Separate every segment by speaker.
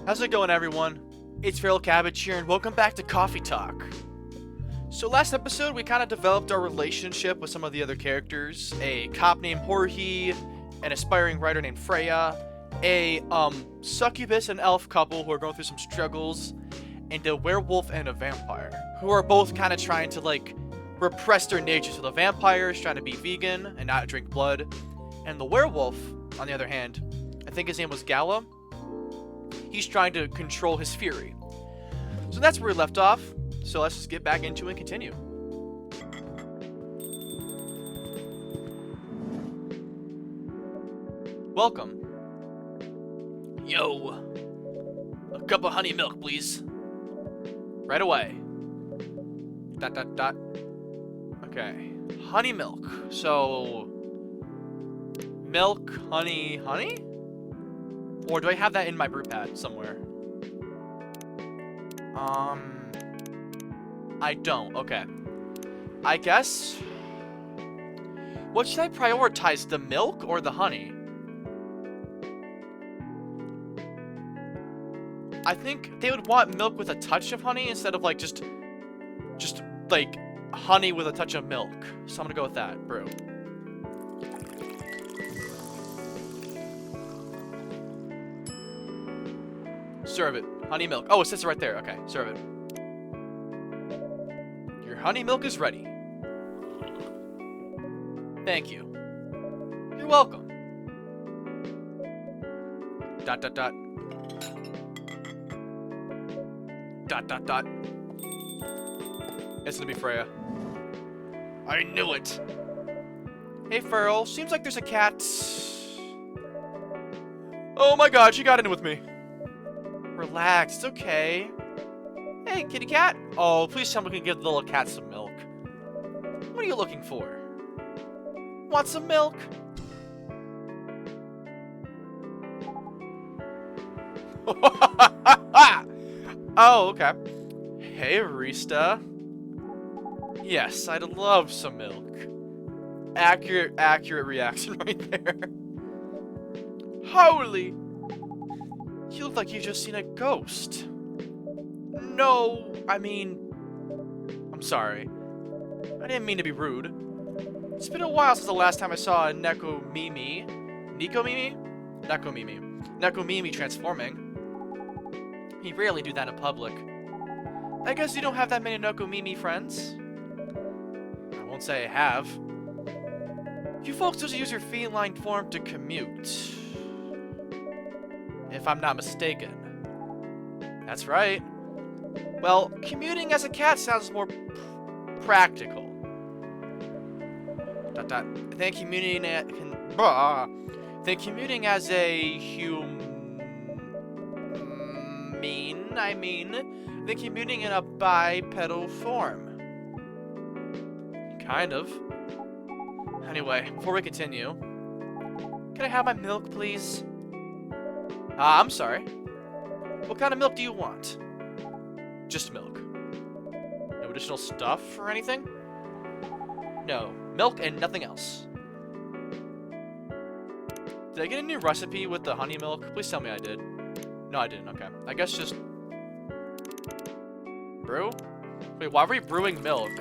Speaker 1: How's it going, everyone? It's Feral Cabbage here, and welcome back to Coffee Talk. So last episode, we kind of developed our relationship with some of the other characters. A cop named Jorge, an aspiring writer named Freya, a succubus and elf couple who are going through some struggles, and a werewolf and a vampire, who are both kind of trying to, like, repress their nature. So the vampire is trying to be vegan and not drink blood, and the werewolf, on the other hand, I think his name was Gala, he's trying to control his fury. So that's where we left off. So let's just get back into it and continue. Welcome. Yo. A cup of honey milk, please. Right away. ... Okay. Honey milk. So... milk, honey, honey? Or do I have that in my brew pad somewhere? I don't. Okay. I guess... what should I prioritize, the milk or the honey? I think they would want milk with a touch of honey instead of, like, just like, honey with a touch of milk. So I'm gonna go with that. Brew. Serve it. Honey milk. Oh, it says it right there. Okay, serve it. Your honey milk is ready. Thank you. You're welcome. ... It's gonna be Freya. I knew it. Hey, Feral. Seems like there's a cat. Oh my god, she got in with me. Relax, it's okay. Hey, kitty cat. Oh, please tell me we can give the little cat some milk. What are you looking for? Want some milk? Oh, okay. Hey, Arista. Yes, I'd love some milk. Accurate reaction right there. Holy! You look like you've just seen a ghost. No, I mean... I'm sorry. I didn't mean to be rude. It's been a while since the last time I saw a Nekomimi transforming. You rarely do that in public. I guess you don't have that many Nekomimi friends. I won't say I have. You folks just use your feline form to commute. If I'm not mistaken. That's right. Well, commuting as a cat sounds more practical. ... Then commuting as a then commuting in a bipedal form. Kind of. Anyway, before we continue, can I have my milk, please? I'm sorry. What kind of milk do you want? Just milk. No additional stuff or anything? No. Milk and nothing else. Did I get a new recipe with the honey milk? Please tell me I did. No, I didn't. Okay. I guess just... brew? Wait, why are we brewing milk?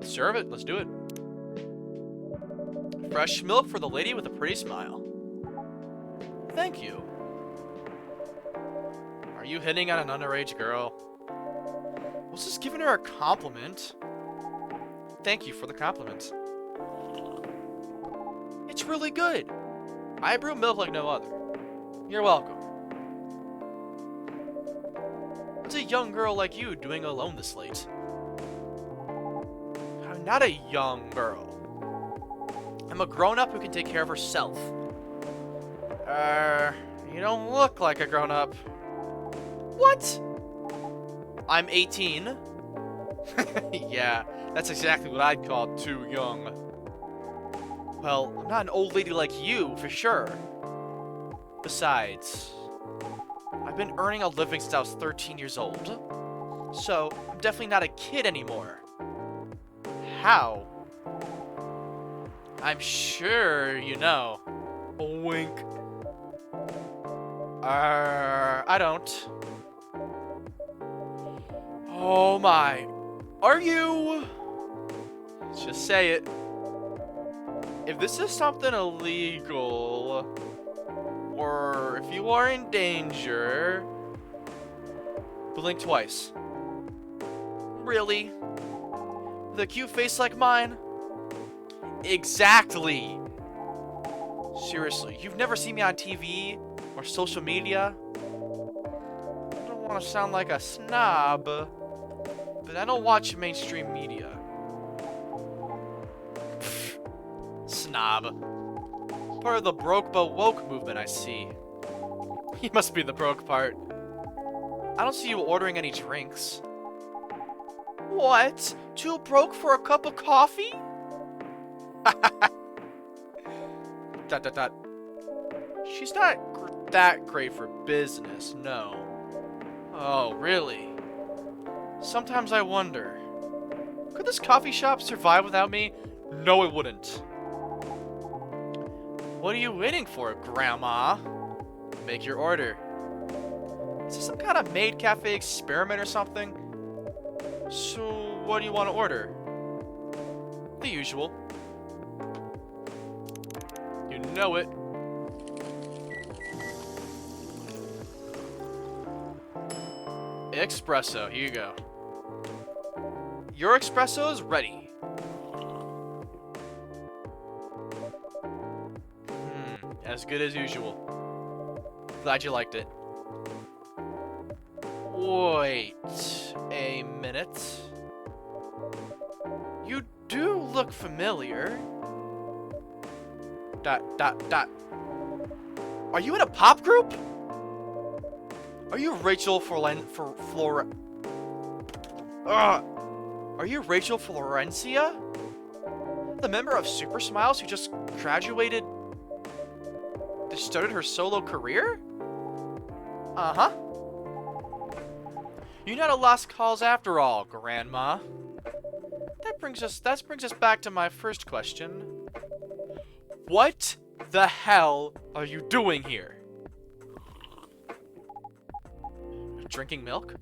Speaker 1: Serve it. Let's do it. Fresh milk for the lady with a pretty smile. Thank you. Are you hitting on an underage girl? Was just giving her a compliment. Thank you for the compliment. It's really good. I brew milk like no other. You're welcome. What's a young girl like you doing alone this late? I'm not a young girl. I'm a grown-up who can take care of herself. You don't look like a grown-up. What? I'm 18. Yeah, that's exactly what I'd call too young. Well, I'm not an old lady like you, for sure. Besides, I've been earning a living since I was 13 years old. So, I'm definitely not a kid anymore. How? I'm sure you know. A wink. I don't. Oh my. Are you? Let's just say it. If this is something illegal, or if you are in danger, blink twice. Really? With a cute face like mine? Exactly. Seriously, you've never seen me on TV or social media? I don't want to sound like a snob, but I don't watch mainstream media. Pfft, snob. Part of the broke but woke movement, I see. He must be the broke part. I don't see you ordering any drinks. What? Too broke for a cup of coffee? Dot dot dot. She's not that great for business, no. Oh, really? Sometimes I wonder, could this coffee shop survive without me? No, it wouldn't. What are you waiting for, Grandma? Make your order. Is this some kind of maid cafe experiment or something? So, what do you want to order? The usual. You know it. Espresso, here you go. Your espresso is ready. As good as usual. Glad you liked it. Wait a minute. You do look familiar. Dot dot dot. Are you in a pop group? Are you Rachel Are you Rachel Florencia? The member of Super Smiles who just graduated? Just started her solo career? Uh-huh. You're not a lost cause after all, Grandma. That brings us back to my first question. What the hell are you doing here? Drinking milk?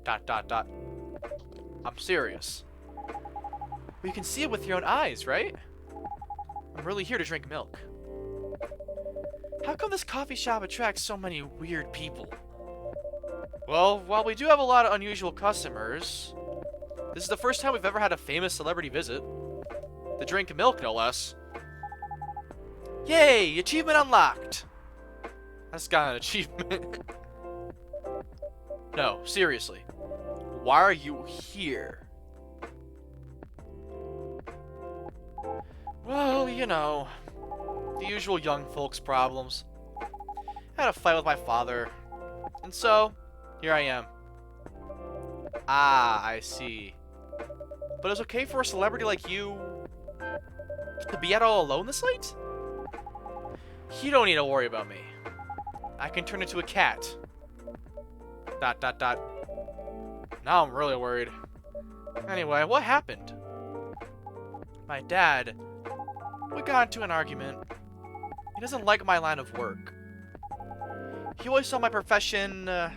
Speaker 1: Dot dot dot. I'm serious. Well, you can see it with your own eyes, right? I'm really here to drink milk. How come this coffee shop attracts so many weird people? Well, while we do have a lot of unusual customers, this is the first time we've ever had a famous celebrity visit. To drink milk, no less. Yay! Achievement unlocked! That's got an achievement. No, seriously. Why are you here? Well, you know, the usual young folks problems. I had a fight with my father, and so, here I am. Ah, I see. But it's okay for a celebrity like you to be out all alone this late? You don't need to worry about me. I can turn into a cat. Dot dot dot. Now I'm really worried. Anyway, what happened? My dad, we got into an argument. He doesn't like my line of work. He always saw my profession as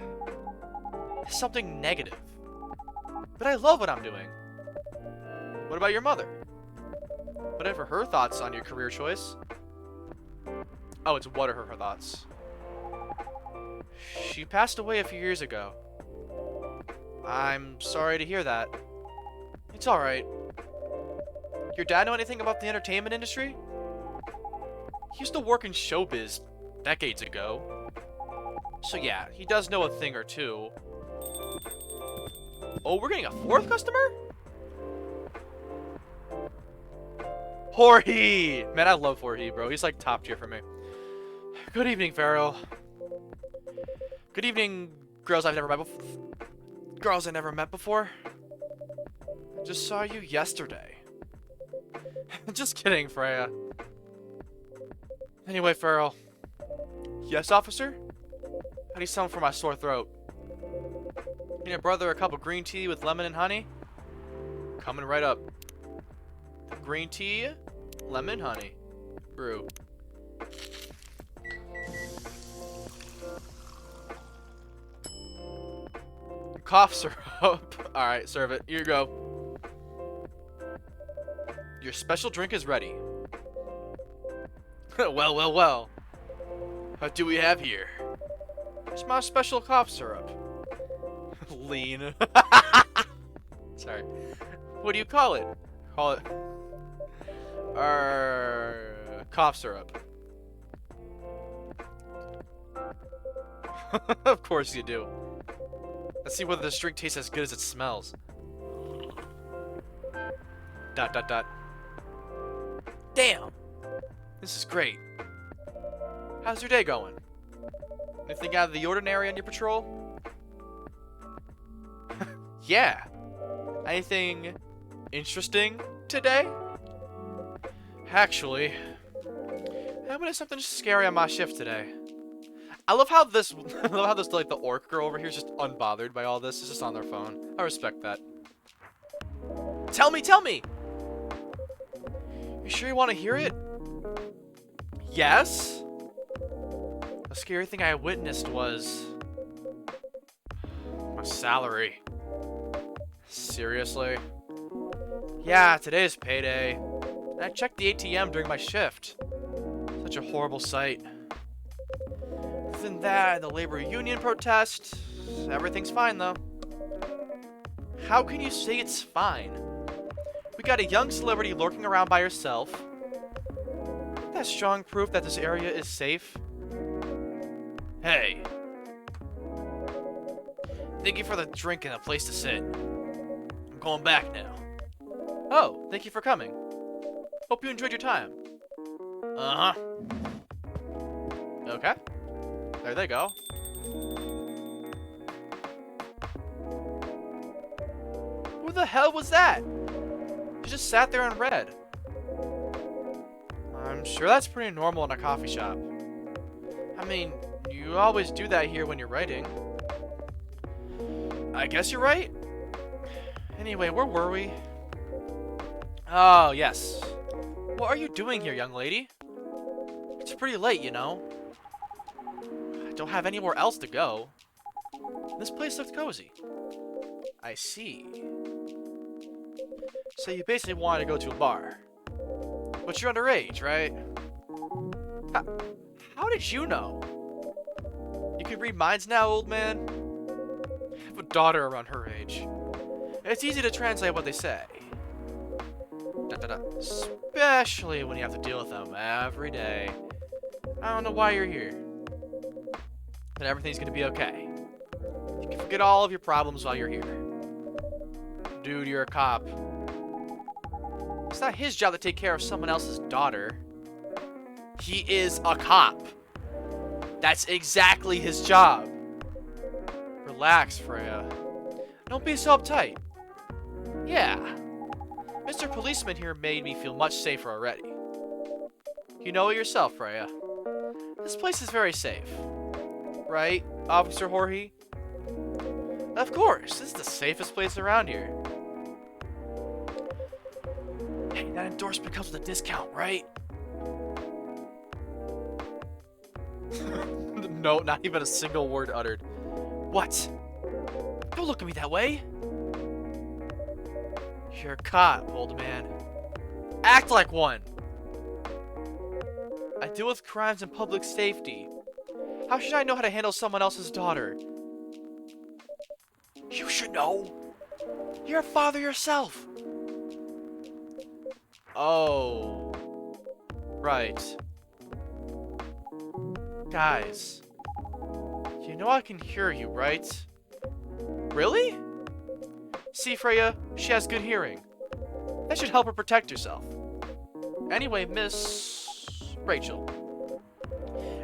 Speaker 1: something negative. But I love what I'm doing. What about your mother? Whatever her thoughts on your career choice? Oh, it's what are her thoughts? She passed away a few years ago. I'm sorry to hear that. It's alright. Your dad know anything about the entertainment industry? He used to work in showbiz decades ago. So yeah, he does know a thing or two. Oh, we're getting a fourth customer? Jorge! Man, I love Jorge, bro. He's like top tier for me. Good evening, Pharaoh. Good evening, girls I've never met before. Girls I never met before. I just saw you yesterday. Just kidding, Freya. Anyway, Pharaoh. Yes, officer? How do you sound for my sore throat? Need your brother a cup of green tea with lemon and honey? Coming right up. Green tea, lemon, honey. Brew. Cough syrup. Alright, serve it. Here you go. Your special drink is ready. Well. What do we have here? It's my special cough syrup. Lean. Sorry. What do you call it? Call it... cough syrup. Of course you do. Let's see whether this drink tastes as good as it smells. ... Damn! This is great. How's your day going? Anything out of the ordinary on your patrol? Yeah. Anything interesting today? Actually, I'm gonna do something scary on my shift today. I love how this, like the orc girl over here is just unbothered by all this. It's just on their phone. I respect that. Tell me! You sure you want to hear it? Yes? The scary thing I witnessed was... my salary. Seriously? Yeah, today's payday. I checked the ATM during my shift. Such a horrible sight. Other than that, the labor union protest, everything's fine though. How can you say it's fine? We got a young celebrity lurking around by herself. That's strong proof that this area is safe. Hey. Thank you for the drink and a place to sit. I'm going back now. Oh, thank you for coming. Hope you enjoyed your time. Uh-huh. Okay. There they go. Who the hell was that? She just sat there and read. I'm sure that's pretty normal in a coffee shop. I mean, you always do that here when you're writing. I guess you're right. Anyway, where were we? Oh, yes. What are you doing here, young lady? It's pretty late, you know. I don't have anywhere else to go. This place looks cozy. I see. So you basically wanted to go to a bar. But you're underage, right? How did you know? You can read minds now, old man? I have a daughter around her age. It's easy to translate what they say. Especially when you have to deal with them every day. I don't know why you're here. But everything's gonna be okay. You can forget all of your problems while you're here. Dude, you're a cop. It's not his job to take care of someone else's daughter. He is a cop. That's exactly his job. Relax, Freya. Don't be so uptight. Yeah. Mr. Policeman here made me feel much safer already. You know it yourself, Freya. This place is very safe. Right, Officer Jorge? Of course, this is the safest place around here. Hey, that endorsement comes with a discount, right? No, not even a single word uttered. What? Don't look at me that way. You're a cop, old man. Act like one. I deal with crimes and public safety. How should I know how to handle someone else's daughter? You should know. You're a father yourself. Oh. Right. Guys. You know I can hear you, right? Really? See, Freya, she has good hearing. That should help her protect herself. Anyway, Miss Rachel.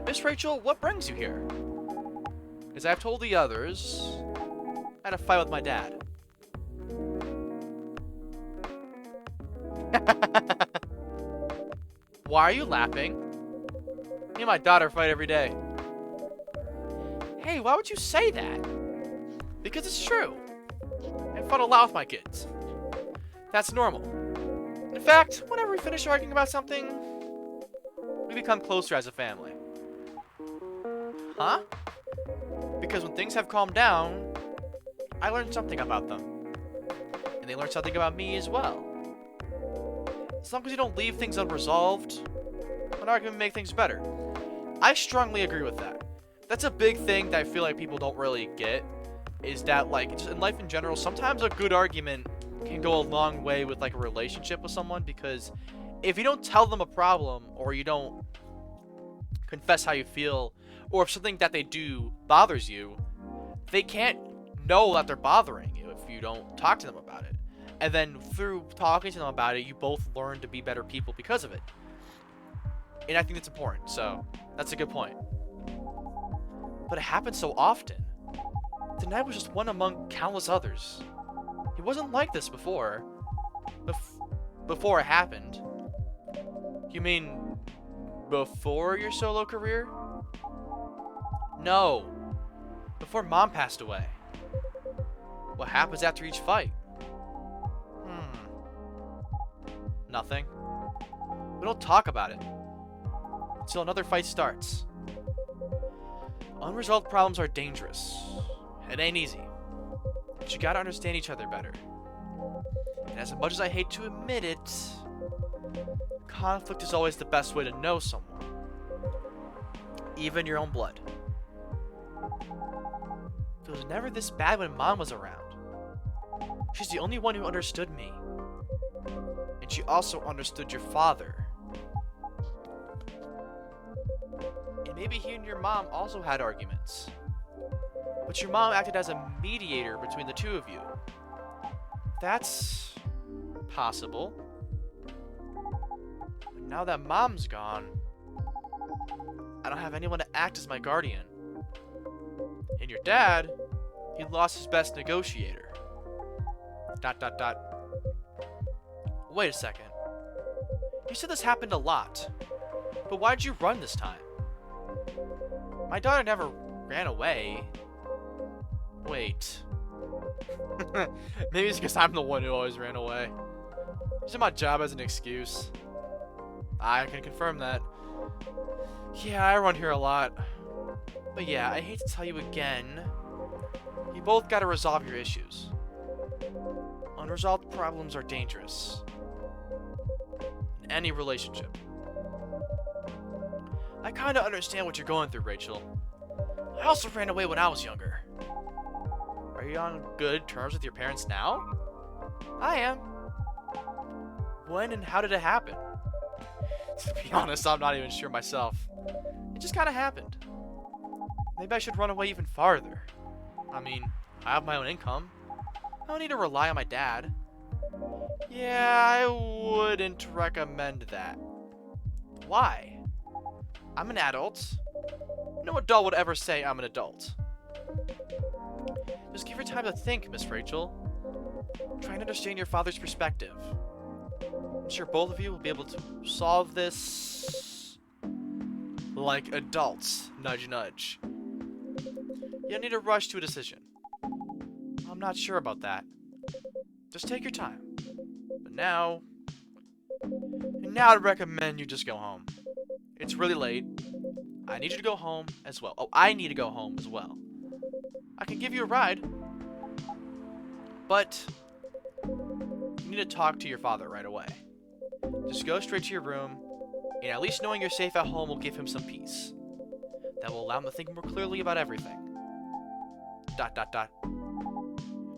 Speaker 1: Miss Rachel, what brings you here? As I've told the others, I had a fight with my dad. Why are you laughing? Me and my daughter fight every day. Hey, why would you say that? Because it's true. I fought a lot with my kids. That's normal. In fact, whenever we finish arguing about something, become closer as a family. Huh? Because when things have calmed down, I learned something about them. And they learned something about me as well. As long as you don't leave things unresolved, an argument may make things better. I strongly agree with that. That's a big thing that I feel like people don't really get, is that, like, just in life in general, sometimes a good argument can go a long way with, like, a relationship with someone, because if you don't tell them a problem, or you don't confess how you feel, or if something that they do bothers you, they can't know that they're bothering you if you don't talk to them about it. And then through talking to them about it, you both learn to be better people because of it. And I think that's important, so that's a good point. But it happens so often. Tonight was just one among countless others. It wasn't like this before. Before it happened. You mean before your solo career? No. Before Mom passed away. What happens after each fight? Nothing. We don't talk about it until another fight starts. Unresolved problems are dangerous. It ain't easy. But you gotta understand each other better. And as much as I hate to admit it, conflict is always the best way to know someone. Even your own blood. It was never this bad when Mom was around. She's the only one who understood me. And she also understood your father. And maybe he and your mom also had arguments. But your mom acted as a mediator between the two of you. That's possible. But now that Mom's gone, I don't have anyone to act as my guardian. And your dad, he lost his best negotiator. ... Wait a second. You said this happened a lot. But why'd you run this time? My daughter never ran away. Wait. Maybe it's because I'm the one who always ran away. Using my job as an excuse. I can confirm that. Yeah, I run here a lot. But yeah, I hate to tell you again. You both gotta resolve your issues. Unresolved problems are dangerous. In any relationship. I kinda understand what you're going through, Rachel. I also ran away when I was younger. Are you on good terms with your parents now? I am. When and how did it happen? To be honest, I'm not even sure myself. It just kinda happened. Maybe I should run away even farther. I mean, I have my own income. I don't need to rely on my dad. Yeah, I wouldn't recommend that. Why? I'm an adult. No adult would ever say I'm an adult. Just give her time to think, Miss Rachel. Try and understand your father's perspective. I'm sure both of you will be able to solve this like adults. Nudge, nudge. You don't need to rush to a decision. I'm not sure about that. Just take your time. But now I'd recommend you just go home. It's really late. I need you to go home as well. Oh, I need to go home as well. I can give you a ride. But you need to talk to your father right away. Just go straight to your room, and at least knowing you're safe at home will give him some peace. That will allow him to think more clearly about everything. ...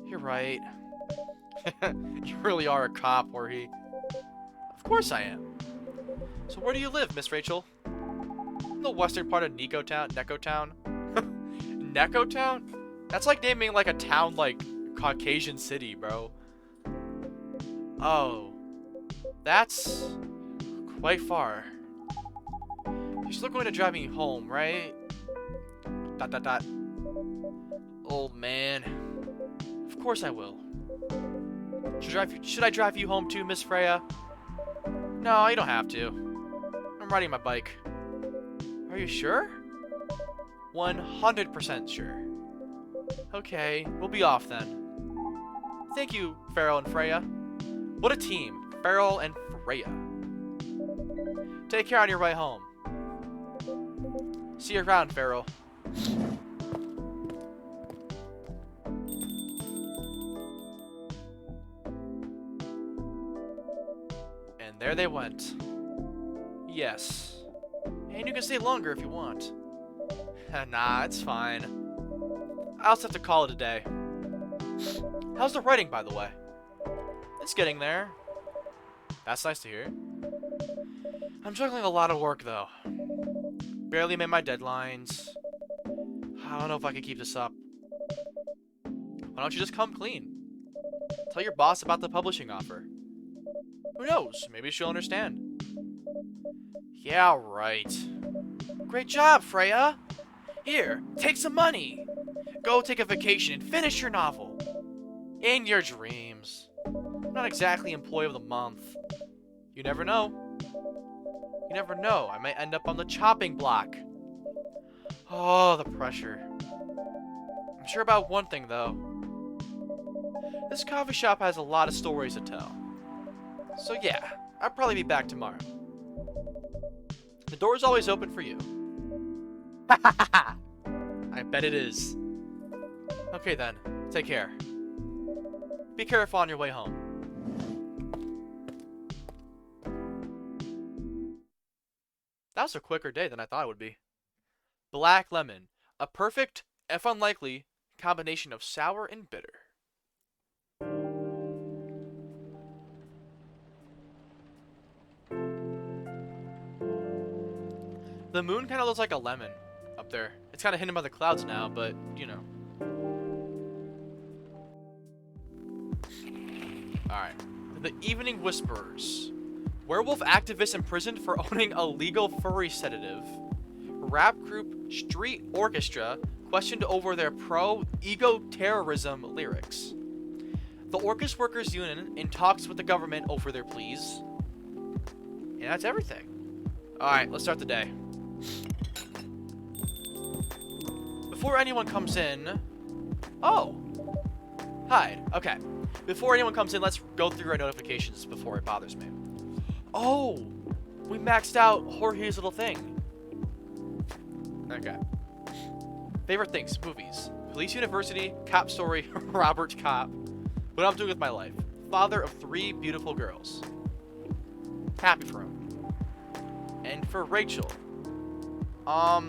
Speaker 1: You're right. You really are a cop, Jorge. Of course I am. So where do you live, Miss Rachel? In the western part of Nekotown? Nekotown? That's like naming like a town like Caucasian City, bro. Oh. That's quite far. You're still going to drive me home, right? ... Old man. Of course I will. Should I drive you home too, Miss Freya? No, you don't have to. I'm riding my bike. Are you sure? 100% sure. Okay, we'll be off then. Thank you, Farrell and Freya. What a team, Farrell and Freya. Take care on your way home. See you around, Farrell. And there they went. Yes. And you can stay longer if you want. Nah, it's fine. I also have to call it a day. How's the writing, by the way? It's getting there. That's nice to hear. I'm juggling a lot of work, though. Barely made my deadlines. I don't know if I can keep this up. Why don't you just come clean? Tell your boss about the publishing offer. Who knows? Maybe she'll understand. Yeah, right. Great job, Freya! Here, take some money! Go take a vacation and finish your novel. In your dreams. I'm not exactly employee of the month. You never know. You never know. I might end up on the chopping block. Oh, the pressure. I'm sure about one thing, though. This coffee shop has a lot of stories to tell. So yeah, I'll probably be back tomorrow. The door's always open for you. I bet it is. Okay then, take care. Be careful on your way home. That was a quicker day than I thought it would be. Black lemon. A perfect, if unlikely, combination of sour and bitter. The moon kind of looks like a lemon up there. It's kind of hidden by the clouds now, but, you know. Alright. The Evening Whisperers. Werewolf activist imprisoned for owning a legal furry sedative. Rap group Street Orchestra questioned over their pro-ego-terrorism lyrics. The Orcus Workers Union in talks with the government over their pleas. And that's everything. Alright, let's start the day. Before anyone comes in... Oh! Hide. Okay. Before anyone comes in, let's go through our notifications before it bothers me. Oh! We maxed out Jorge's little thing. Okay. Favorite things. Movies. Police University, Cop Story, Robert Cop. What I'm doing with my life. Father of 3 beautiful girls. Happy for him. And for Rachel. Okay,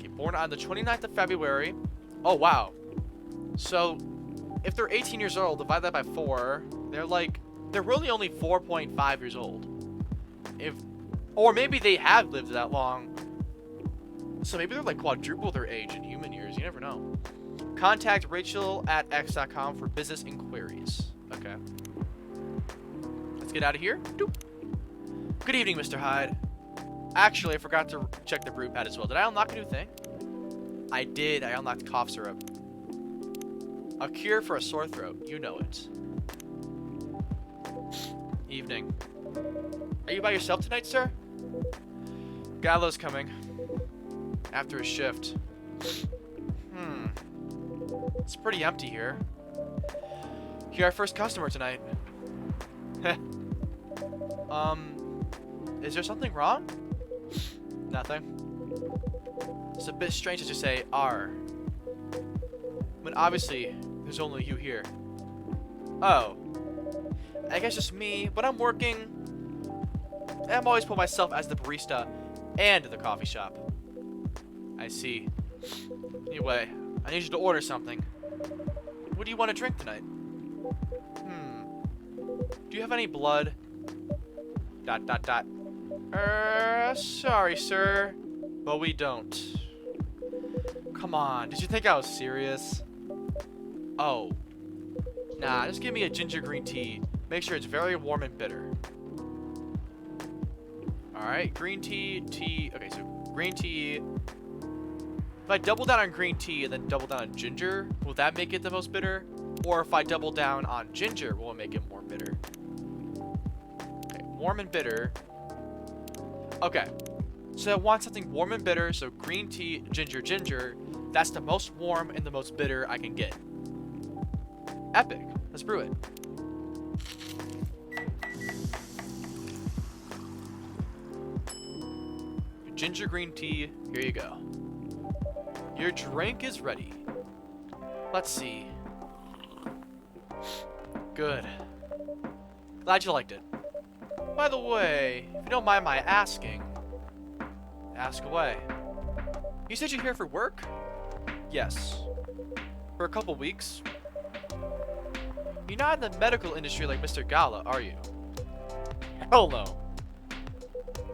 Speaker 1: born on the 29th of February. Oh, wow. So, if they're 18 years old, divide that by 4, they're really only 4.5 years old. Or maybe they have lived that long. So maybe they're like quadruple their age in human years. You never know. Contact Rachel at x.com for business inquiries. Okay. Let's get out of here. Doop. Good evening, Mr. Hyde. Actually, I forgot to check the brew pad as well. Did I unlock a new thing? I did. I unlocked cough syrup. A cure for a sore throat. You know it. Evening. Are you by yourself tonight, sir? Gallo's coming. After his shift. It's pretty empty here. You're our first customer tonight. Is there something wrong? Nothing. It's a bit strange to say R. When obviously, there's only you here. Oh. I guess just me, but I'm working. I'm always put myself as the barista and the coffee shop. I see. Anyway, I need you to order something. What do you want to drink tonight? Do you have any blood? ... Sorry, sir. But we don't. Come on, did you think I was serious? Oh. Nah, just give me a ginger green tea. Make sure it's very warm and bitter. Alright, green tea, tea. Okay, so green tea. If I double down on green tea and then double down on ginger, will that make it the most bitter? Or if I double down on ginger, will it make it more bitter? Okay, warm and bitter. Okay, so I want something warm and bitter, so green tea, ginger, ginger. That's the most warm and the most bitter I can get. Epic. Let's brew it. ginger green tea. Here you go. Your drink is ready. Let's see. Good. Glad you liked it. By the way, if you don't mind my asking, ask away. You said you're here for work? Yes. For a couple weeks. You're not in the medical industry like Mr. Gala, are you? Hell no.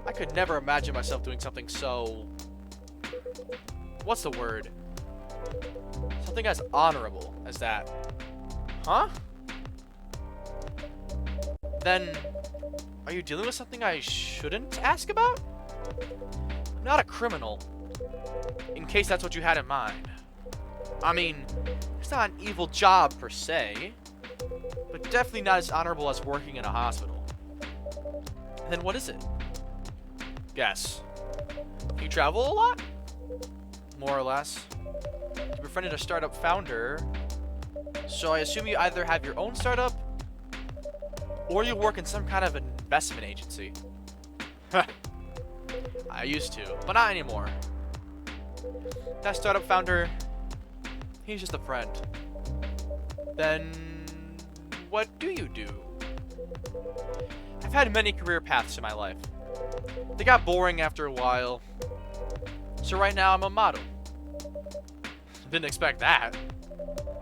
Speaker 1: I could never imagine myself doing something so... What's the word? Something as honorable as that. Huh? Then, are you dealing with something I shouldn't ask about? I'm not a criminal. In case that's what you had in mind. I mean, it's not an evil job per se, but definitely not as honorable as working in a hospital. Then what is it? Guess. You travel a lot? More or less. You befriended a startup founder, so I assume you either have your own startup, or you work in some kind of investment agency. I used to, but not anymore. That startup founder, he's just a friend. Then, what do you do? I've had many career paths in my life. They got boring after a while. So right now I'm a model. Didn't expect that.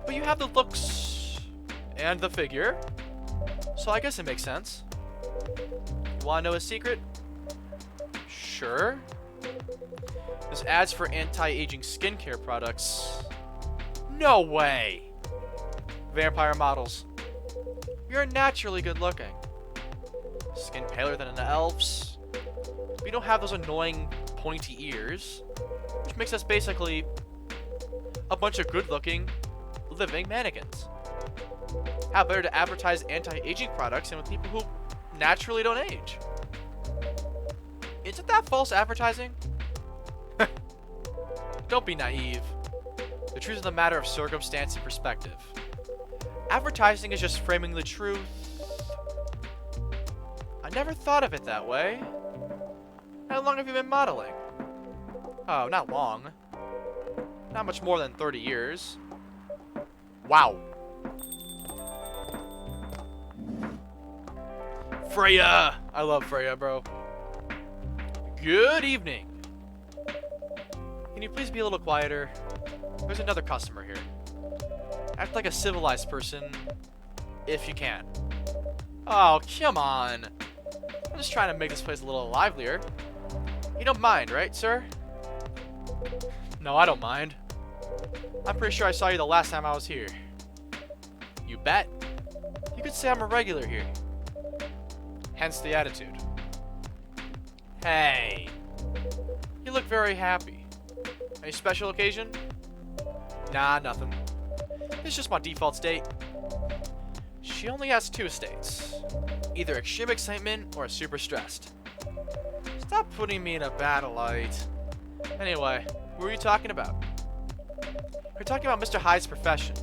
Speaker 1: But you have the looks and the figure. So I guess it makes sense. You wanna know a secret? Sure. There's ads for anti-aging skincare products. No way! Vampire models. You're naturally good looking. Skin paler than an elf's. But you don't have those annoying pointy ears. Which makes us basically a bunch of good looking living mannequins. How better to advertise anti-aging products than with people who naturally don't age? Isn't that false advertising? Don't be naive. The truth is a matter of circumstance and perspective. Advertising is just framing the truth. I never thought of it that way. How long have you been modeling? Oh, not long. Not much more than 30 years. Wow. Freya! I love Freya, bro. Good evening. Can you please be a little quieter? There's another customer here. Act like a civilized person, if you can. Oh, come on. I'm just trying to make this place a little livelier. You don't mind, right, sir? No, I don't mind. I'm pretty sure I saw you the last time I was here. You bet. You could say I'm a regular here. Hence the attitude. Hey. You look very happy. Any special occasion? Nah, nothing. It's just my default state. She only has 2 states. Either extreme excitement or super stressed. Stop putting me in a bad light. Anyway, what were you talking about? We're talking about Mr. Hyde's profession.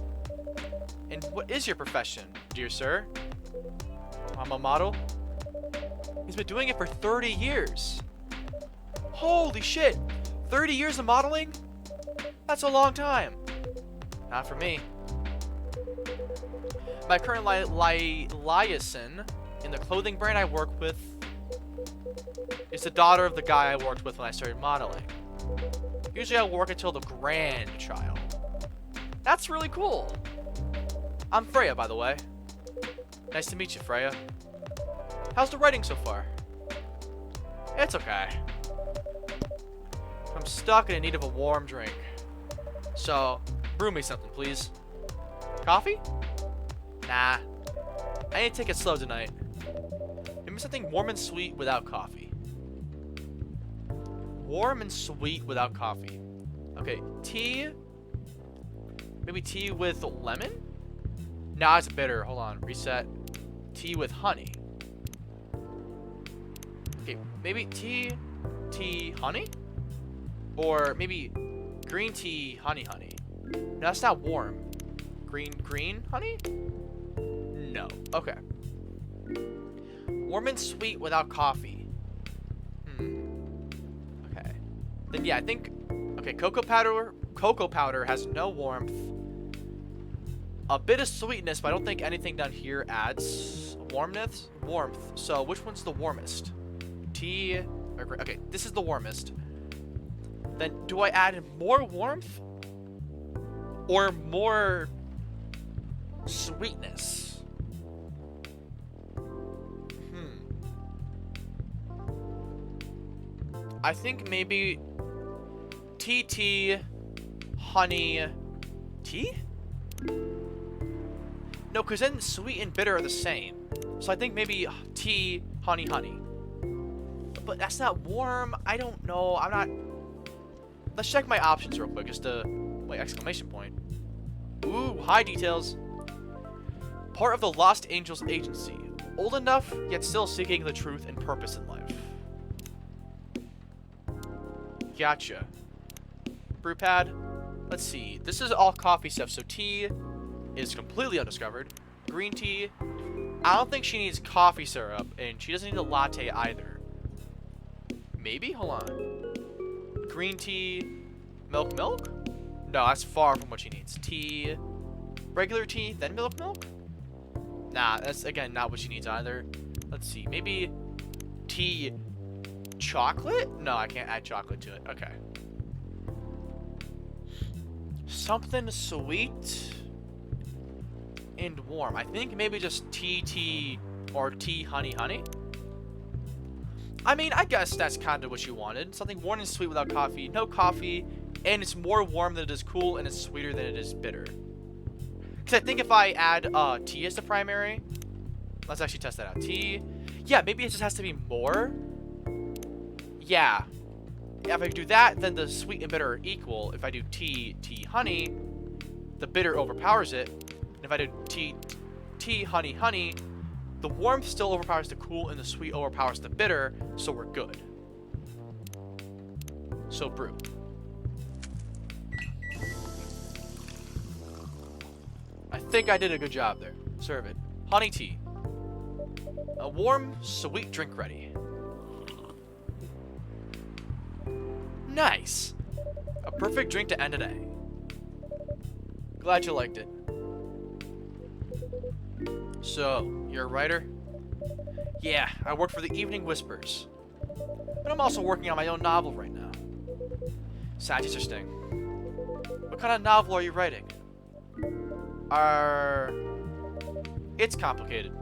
Speaker 1: And what is your profession, dear sir? I'm a model. He's been doing it for 30 years. Holy shit! 30 years of modeling? That's a long time. Not for me. My current liaison in the clothing brand I work with is the daughter of the guy I worked with when I started modeling. Usually I work until the grandchild. That's really cool. I'm Freya, by the way. Nice to meet you, Freya. How's the writing so far? It's okay. I'm stuck and in need of a warm drink. So, brew me something, please. Coffee? Nah. I need to take it slow tonight. Give me something warm and sweet without coffee. Warm and sweet without coffee. Okay, tea? Maybe tea with lemon? Nah, it's bitter. Hold on, reset. Tea with honey. Okay, maybe tea, honey? Or maybe green tea, honey. No, that's not warm. Green honey? No. Okay. Warm and sweet without coffee. Okay. then yeah, I think, okay, cocoa powder has no warmth. A bit of sweetness, but I don't think anything down here adds warmth. So which one's the warmest? Tea, okay, this is the warmest. Then do I add more warmth or more sweetness? I think maybe tea, honey, tea? No, because then sweet and bitter are the same. So I think maybe tea, honey. But that's not warm. I don't know. I'm not... Let's check my options real quick. Just to... Wait, exclamation point. Ooh, high details. Part of the Lost Angels Agency. Old enough, yet still seeking the truth and purpose in life. Gotcha. Brew pad. Let's see. This is all coffee stuff. So tea is completely undiscovered. Green tea. I don't think she needs coffee syrup, and she doesn't need a latte either. Maybe? Hold on. Green tea. Milk? No, that's far from what she needs. Tea. Regular tea, then milk? Nah, that's, again, not what she needs either. Let's see. Maybe tea chocolate? No, I can't add chocolate to it. Okay. Something sweet and warm. I think maybe just tea or tea honey. I mean, I guess that's kind of what you wanted. Something warm and sweet without coffee. No coffee, and it's more warm than it is cool, and it's sweeter than it is bitter. Because I think if I add tea as the primary, let's actually test that out. Tea, yeah, maybe it just has to be more. Yeah. If I do that, then the sweet and bitter are equal. If I do tea, honey, the bitter overpowers it. And if I do tea, honey, the warmth still overpowers the cool and the sweet overpowers the bitter, so we're good. So brew. I think I did a good job there. Serve it. Honey tea. A warm, sweet drink ready. Nice. A perfect drink to end a day. Glad you liked it. So, you're a writer? Yeah, I work for the Evening Whispers. But I'm also working on my own novel right now. Sounds interesting. What kind of novel are you writing? It's complicated.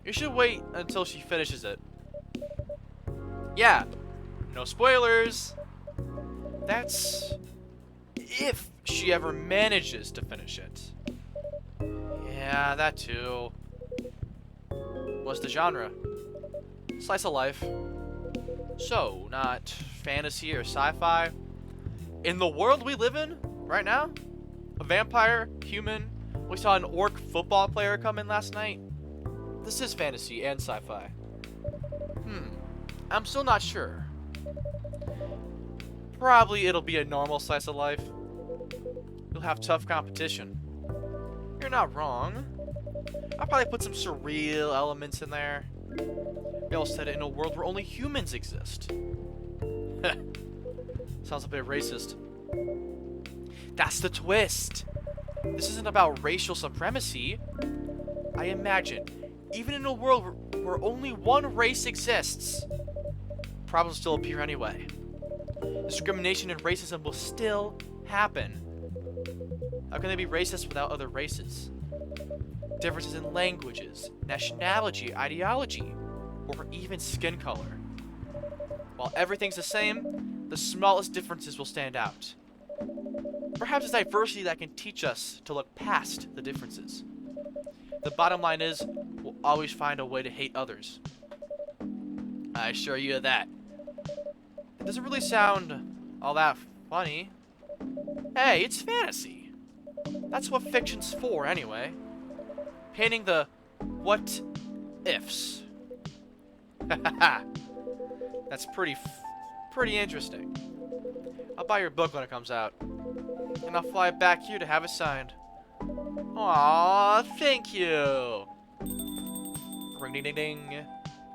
Speaker 1: You should wait until she finishes it. Yeah, no spoilers. That's if she ever manages to finish it. Yeah, that too. What's the genre? Slice of life. So, not fantasy or sci-fi. In the world we live in right now, a vampire, human, we saw an orc football player come in last night. This is fantasy and sci-fi. I'm still not sure. Probably it'll be a normal slice of life. You'll have tough competition. You're not wrong. I'll probably put some surreal elements in there. They all said it in a world where only humans exist. Sounds a bit racist. That's the twist. This isn't about racial supremacy. I imagine, even in a world where only one race exists, problems still appear anyway. Discrimination and racism will still happen. How can they be racist without other races? Differences in languages, nationality, ideology, or even skin color. While everything's the same, the smallest differences will stand out. Perhaps it's diversity that can teach us to look past the differences. The bottom line is, we'll always find a way to hate others. I assure you of that. It doesn't really sound all that funny. Hey, it's fantasy. That's what fiction's for, anyway. Painting the what ifs. That's pretty interesting. I'll buy your book when it comes out. And I'll fly back here to have it signed. Aww, thank you. Ring ding ding ding.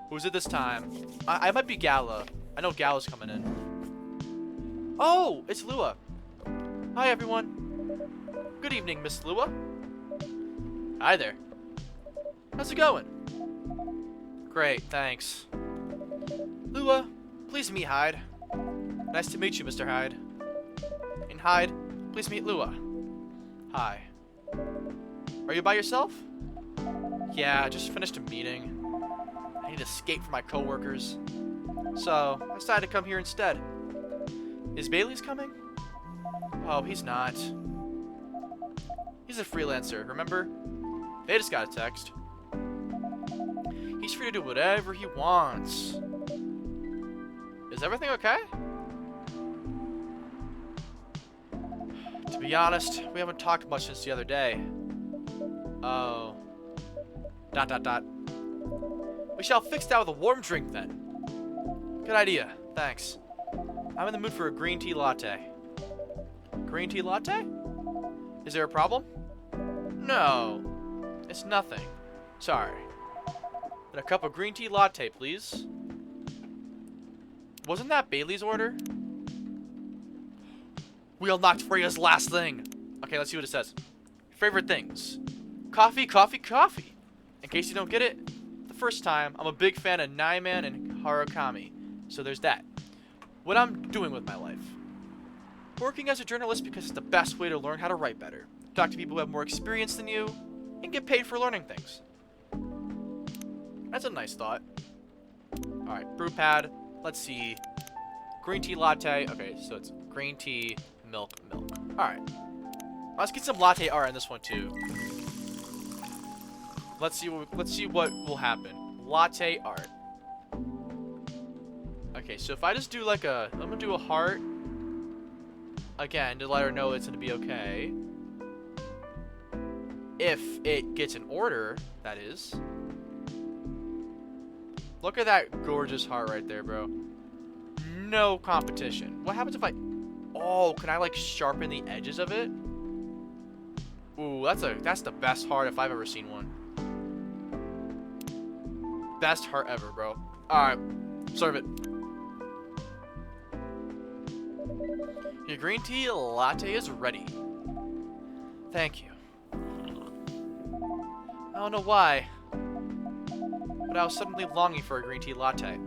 Speaker 1: Who's it this time? I might be Gala. I know Gal's coming in. Oh, it's Lua. Hi, everyone. Good evening, Miss Lua. Hi there. How's it going? Great, thanks. Lua, please meet Hyde. Nice to meet you, Mr. Hyde. And Hyde, please meet Lua. Hi. Are you by yourself? Yeah, I just finished a meeting. I need to escape from my coworkers. So, I decided to come here instead. Is Bailey's coming? Oh, he's not. He's a freelancer, remember? They just got a text. He's free to do whatever he wants. Is everything okay? To be honest, we haven't talked much since the other day. Oh. ... We shall fix that with a warm drink then. Good idea, thanks. I'm in the mood for a green tea latte. Green tea latte? Is there a problem? No, it's nothing. Sorry. And a cup of green tea latte, please. Wasn't that Bailey's order? We unlocked Freya's last thing. Okay, let's see what it says. Favorite things. Coffee, coffee, coffee. In case you don't get it, the first time, I'm a big fan of Naiman and Harakami. So there's that. What I'm doing with my life. Working as a journalist because it's the best way to learn how to write better. Talk to people who have more experience than you, and get paid for learning things. That's a nice thought. Alright, brew pad. Let's see. Green tea latte. Okay, so it's green tea, milk, milk. Alright. Let's get some latte art in this one too. Let's see what will happen. Latte art. Okay, so if I just do like I'm gonna do a heart. Again, to let her know it's gonna be okay. If it gets an order, that is. Look at that gorgeous heart right there, bro. No competition. What happens if I... Oh, can I like sharpen the edges of it? Ooh, that's the best heart if I've ever seen one. Best heart ever, bro. Alright, serve it. Your green tea latte is ready. Thank you. I don't know why, but I was suddenly longing for a green tea latte.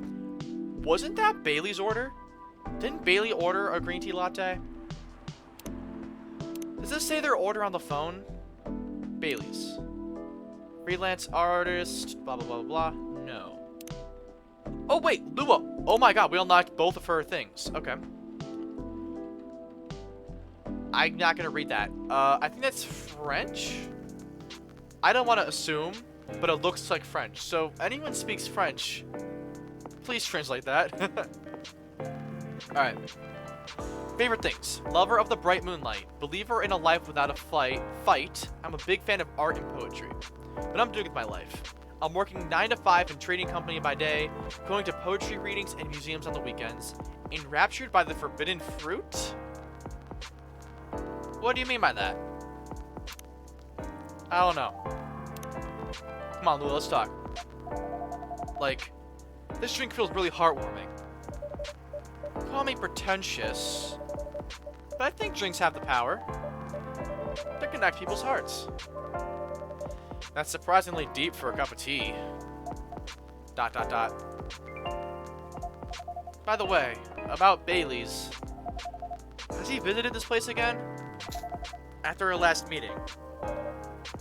Speaker 1: Wasn't that Bailey's order? Didn't Bailey order a green tea latte? Does this say their order on the phone? Bailey's. Freelance artist, blah blah blah blah. No. Oh wait, Lua! Oh my god, we unlocked both of her things. Okay. I'm not gonna read that. I think that's French? I don't want to assume, but it looks like French. So, anyone speaks French, please translate that. Alright. Favorite things. Lover of the bright moonlight. Believer in a life without a fight. I'm a big fan of art and poetry. What I'm doing with my life. I'm working 9 to 5 in trading company by day, going to poetry readings and museums on the weekends. Enraptured by the forbidden fruit? What do you mean by that? I don't know. Come on, Lua, let's talk. Like, this drink feels really heartwarming. Call me pretentious, but I think drinks have the power to connect people's hearts. That's surprisingly deep for a cup of tea. ... By the way, about Bailey's. Has he visited this place again? After our last meeting?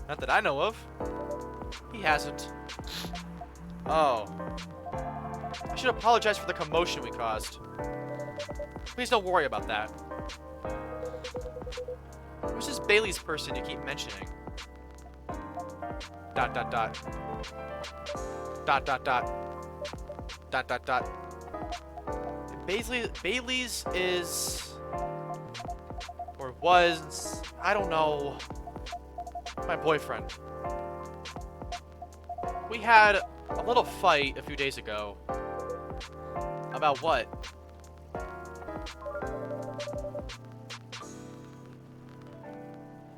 Speaker 1: Not that I know of. He hasn't. Oh. I should apologize for the commotion we caused. Please don't worry about that. Who's this Bailey's person you keep mentioning? ... Bailey's is... or was... I don't know... my boyfriend. We had a little fight a few days ago. About what?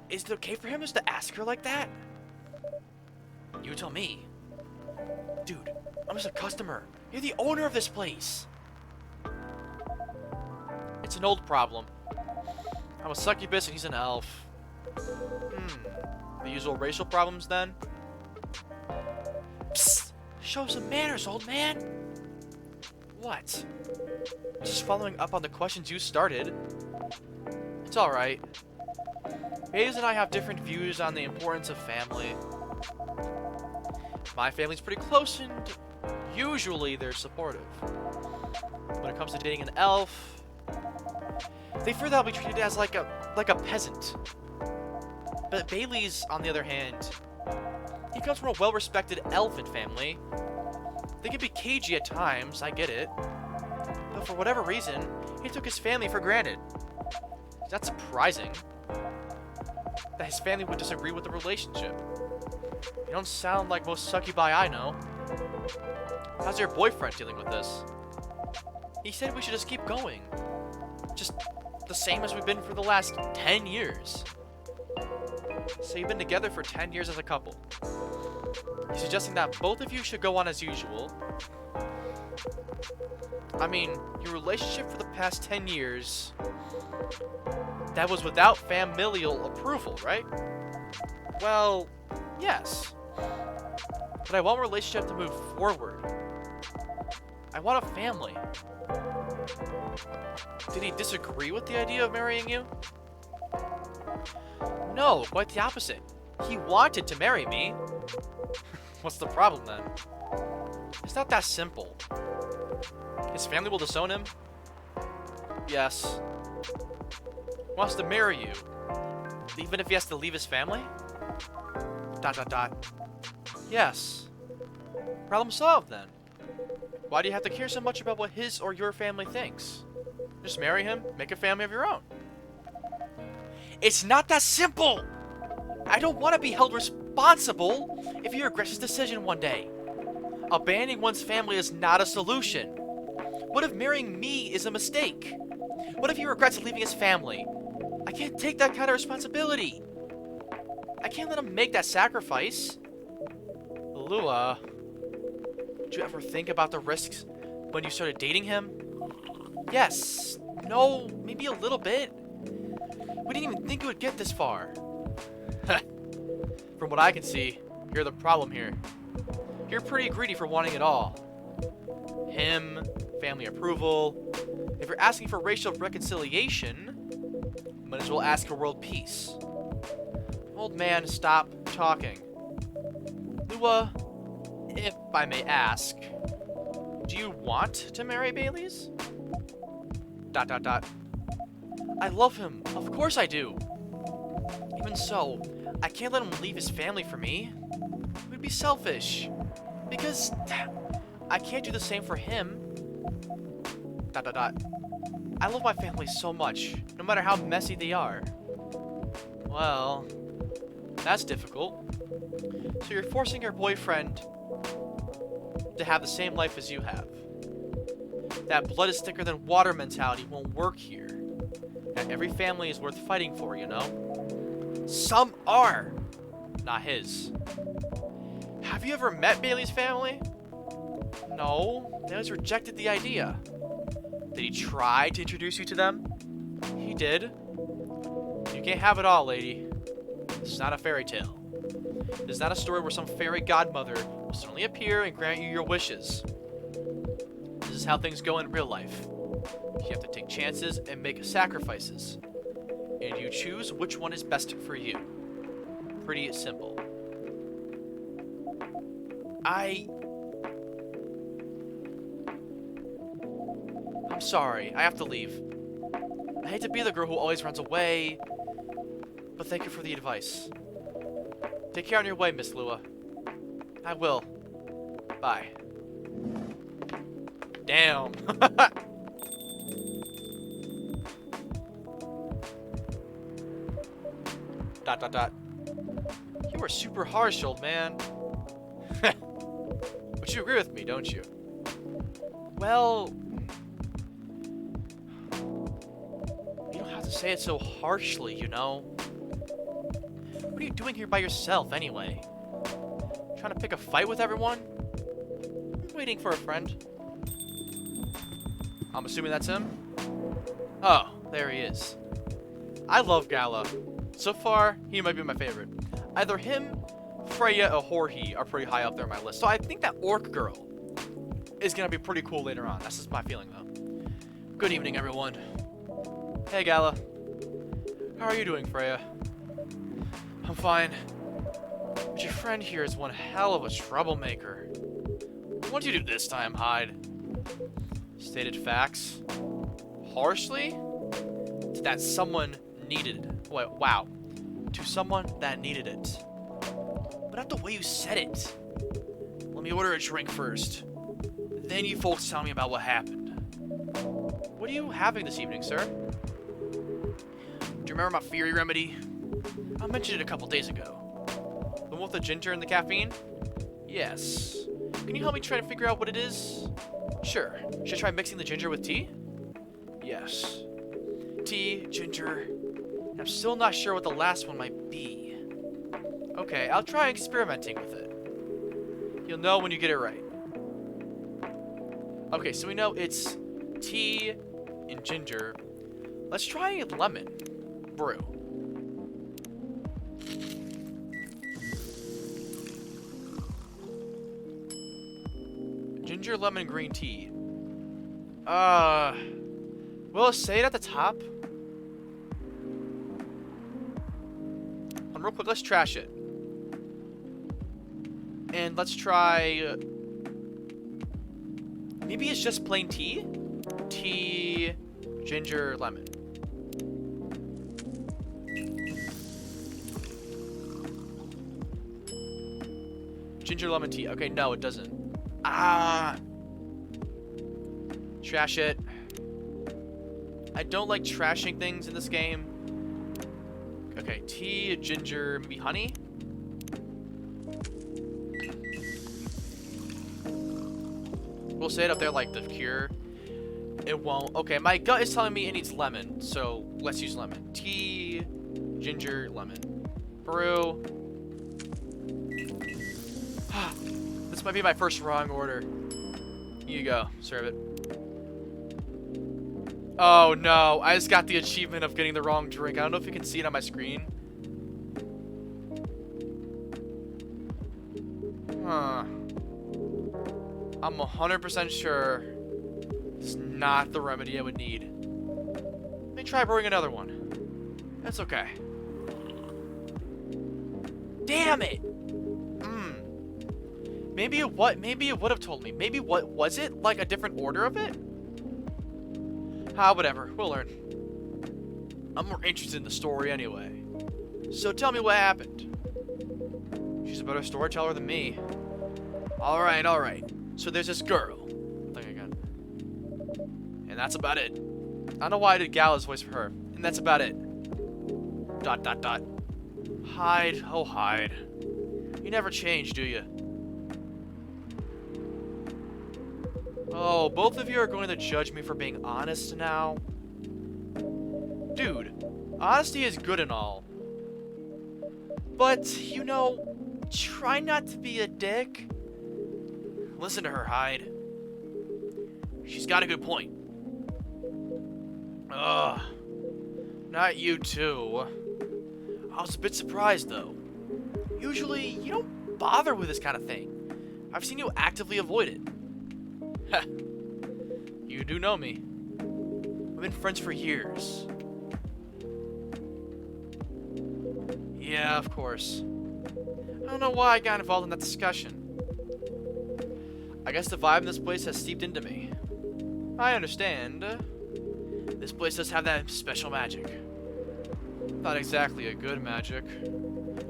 Speaker 1: Is it okay for him just to ask her like that? You tell me. Dude, I'm just a customer. You're the owner of this place. It's an old problem. I'm a succubus and he's an elf. The usual racial problems then? Psst! Show some manners, old man! What? Just following up on the questions you started. It's alright. Bailey's and I have different views on the importance of family. My family's pretty close and usually they're supportive. When it comes to dating an elf, they fear that I'll be treated as like a peasant. But Bailey's, on the other hand, he comes from a well-respected elfin family. They can be cagey at times, I get it. But for whatever reason, he took his family for granted. That's surprising. That his family would disagree with the relationship. You don't sound like most succubi I know. How's your boyfriend dealing with this? He said we should just keep going. Just the same as we've been for the last 10 years. So you've been together for 10 years as a couple. He's suggesting that both of you should go on as usual. I mean, your relationship for the past 10 years, that was without familial approval, right? Well, yes. But I want a relationship to move forward. I want a family. Did he disagree with the idea of marrying you? No, quite the opposite. He wanted to marry me. What's the problem then? It's not that simple. His family will disown him? Yes. Wants to marry you. Even if he has to leave his family? ... Yes. Problem solved then. Why do you have to care so much about what his or your family thinks? Just marry him, make a family of your own. It's not that simple! I don't want to be held responsible if he regrets his decision one day. Abandoning one's family is not a solution. What if marrying me is a mistake? What if he regrets leaving his family? I can't take that kind of responsibility. I can't let him make that sacrifice. Lua, did you ever think about the risks when you started dating him? Yes. No, maybe a little bit. We didn't even think it would get this far. From what I can see, you're the problem here. You're pretty greedy for wanting it all. Him, family approval. If you're asking for racial reconciliation, might as well ask for world peace. Old man, stop talking. Lua, if I may ask, do you want to marry Bailey's? ... I love him. Of course I do. Even so, I can't let him leave his family for me. It would be selfish. Because I can't do the same for him. ... I love my family so much, no matter how messy they are. Well, that's difficult. So you're forcing your boyfriend to have the same life as you have. That blood is thicker than water mentality won't work here. And every family is worth fighting for, you know? Some are! Not his. Have you ever met Bailey's family? No, they always rejected the idea. Did he try to introduce you to them? He did. You can't have it all, lady. This is not a fairy tale. This is not a story where some fairy godmother will suddenly appear and grant you your wishes. This is how things go in real life. You have to take chances and make sacrifices. And you choose which one is best for you. Pretty simple. I'm sorry, I have to leave. I hate to be the girl who always runs away, but thank you for the advice. Take care on your way, Miss Lua. I will. Bye. Damn. You are super harsh, old man. But you agree with me, don't you? Well, you don't have to say it so harshly, you know? What are you doing here by yourself, anyway? Trying to pick a fight with everyone? I'm waiting for a friend. I'm assuming that's him? Oh, there he is. I love Gala. So far, he might be my favorite. Either him, Freya, or Jorge are pretty high up there on my list. So I think that orc girl is gonna be pretty cool later on. That's just my feeling, though. Good evening, everyone. Hey, Gala. How are you doing, Freya? I'm fine. But your friend here is one hell of a troublemaker. What did you do this time, Hyde? Stated facts. Harshly? To that someone needed it. Wait, wow. To someone that needed it. But not the way you said it. Let me order a drink first. Then you folks tell me about what happened. What are you having this evening, sir? Do you remember my Fury remedy? I mentioned it a couple days ago. The one with the ginger and the caffeine? Yes. Can you help me try to figure out what it is? Sure. Should I try mixing the ginger with tea? Yes. Tea, ginger. I'm still not sure what the last one might be. Okay, I'll try experimenting with it. You'll know when you get it right. Okay, so we know it's tea and ginger. Let's try lemon brew. Ginger lemon green tea. Will it say it at the top? Real quick, let's trash it. And let's try... maybe it's just plain tea? Tea, ginger, lemon. Ginger lemon tea. Okay, no, it doesn't. Trash it. I don't like trashing things in this game. Okay, tea, ginger, maybe honey? We'll say it up there like the cure. It won't. Okay, my gut is telling me it needs lemon, so let's use lemon. Tea, ginger, lemon. Brew. This might be my first wrong order. Here you go. Serve it. Oh no, I just got the achievement of getting the wrong drink. I don't know if you can see it on my screen. Huh. I'm 100% sure it's not the remedy I would need. Let me try brewing another one. That's okay. Damn it! Maybe it would have told me. Maybe what was it? Like a different order of it? Whatever. We'll learn. I'm more interested in the story anyway. So tell me what happened. She's a better storyteller than me. Alright, alright. So there's this girl. Think again. And that's about it. I don't know why I did Gala's voice for her. And that's about it. ... Hyde. Oh, Hyde. You never change, do you? Oh, both of you are going to judge me for being honest now? Dude, honesty is good and all. But, you know, try not to be a dick. Listen to her, Hyde. She's got a good point. Ugh. Not you too. I was a bit surprised, though. Usually, you don't bother with this kind of thing. I've seen you actively avoid it. You do know me. We've been friends for years. Yeah, of course. I don't know why I got involved in that discussion. I guess the vibe in this place has seeped into me. I understand. This place does have that special magic. Not exactly a good magic.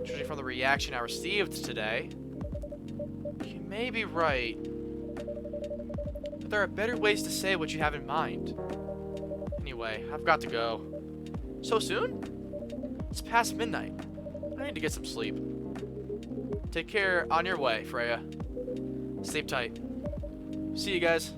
Speaker 1: Judging from the reaction I received today. You may be right. But there are better ways to say what you have in mind. Anyway, I've got to go. So soon? It's past midnight. I need to get some sleep. Take care on your way, Freya. Sleep tight. See you guys.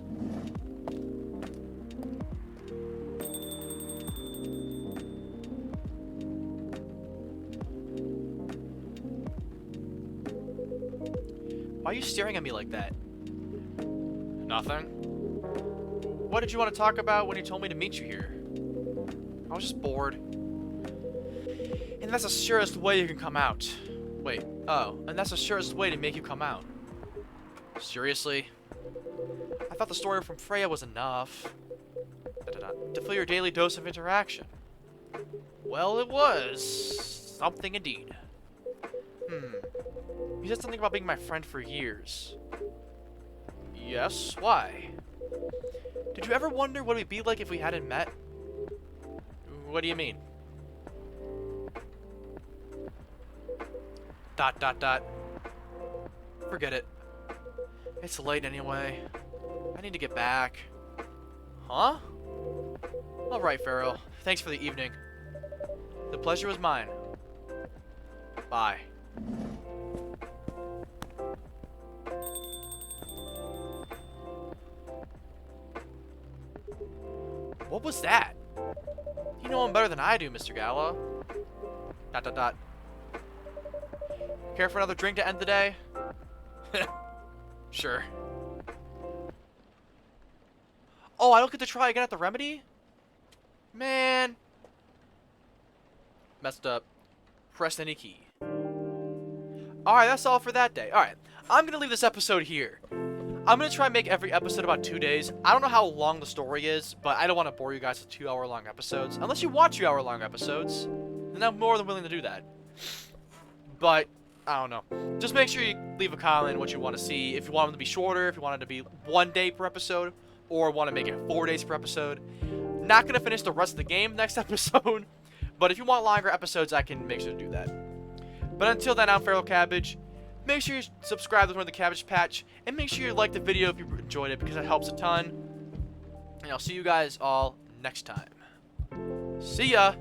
Speaker 1: Why are you staring at me like that? Nothing. What did you want to talk about when you told me to meet you here? I was just bored. And that's the surest way you can come out. Wait, oh, and that's the surest way to make you come out. Seriously? I thought the story from Freya was enough. To fill your daily dose of interaction. Well, it was something indeed. You said something about being my friend for years. Yes, why? Did you ever wonder what it would be like if we hadn't met? What do you mean? ... Forget it. It's late anyway. I need to get back. Huh? Alright, Farrell. Thanks for the evening. The pleasure was mine. Bye. What was that? You know him better than I do, Mr. Gallo. ... Care for another drink to end the day? Sure. Oh, I don't get to try again at the Remedy? Man. Messed up. Press any key. Alright, that's all for that day. Alright, I'm going to leave this episode here. I'm going to try and make every episode about 2 days. I don't know how long the story is, but I don't want to bore you guys with 2 hour long episodes. Unless you want 2 hour long episodes, then I'm more than willing to do that. But, I don't know. Just make sure you leave a comment what you want to see. If you want them to be shorter, if you want it to be 1 day per episode, or want to make it 4 days per episode. Not going to finish the rest of the game next episode, but if you want longer episodes, I can make sure to do that. But until then, I'm Feral Cabbage. Make sure you subscribe to Join the Cabbage Patch, and make sure you like the video if you enjoyed it, because it helps a ton. And I'll see you guys all next time. See ya!